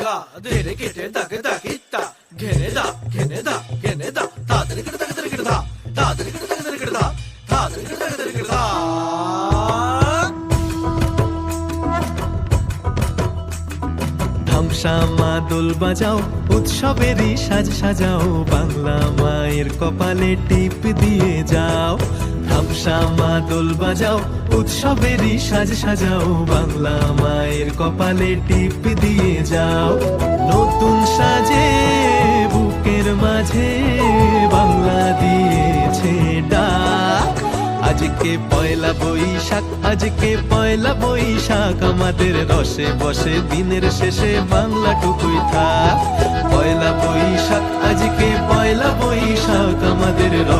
গা ধেরে কেটে দাকে দাকে তা ঘেনে দা ঘেনে দা ঘেনে দা তাদের কেটে তাদের কেটে দা তাদের কেটে তাদের কেটে দা তাদের কেটে তাদের কেটে দা। ধামসা মা দোল বাজাও উৎসবেরই সাজ সাজাও বাংলা মায়ের কপালে টিপ দিয়ে যাও। ধামসা মা দোল বাজাও উৎসবেরই সাজ সাজাও বাংলা মায়ের কপালে টিপ দিয়ে যাও। নতুন সাজে বুকের মাঝে বাংলা দিয়েছে ডাক। আজকে পয়লা বৈশাখ আজকে পয়লা বৈশাখ আমাদের রসে বসে দিনের শেষে বাংলা টুকুই থাক। পয়লা বৈশাখ আজকে পয়লা বৈশাখ আমাদের রসে